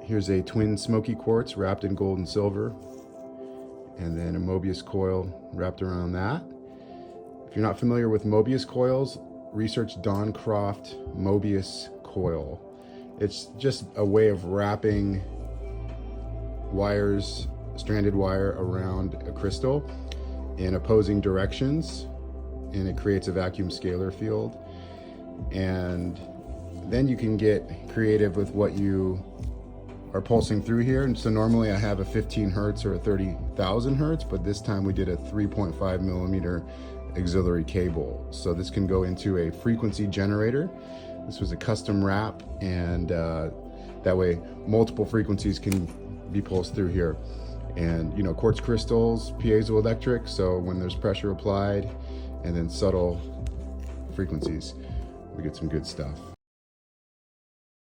Here's a twin smoky quartz wrapped in gold and silver, and then a Mobius coil wrapped around that. If you're not familiar with Mobius coils, research Don Croft Mobius coil. It's just a way of wrapping wires, stranded wire around a crystal in opposing directions, and it creates a vacuum scalar field. And then you can get creative with what you are pulsing through here. And so normally I have a 15 hertz or a 30,000 hertz, but this time we did a 3.5 millimeter auxiliary cable. So this can go into a frequency generator. This was a custom wrap, and that way multiple frequencies can be pulsed through here. And you know, quartz crystals, piezoelectric, so when there's pressure applied, and then subtle frequencies, we get some good stuff.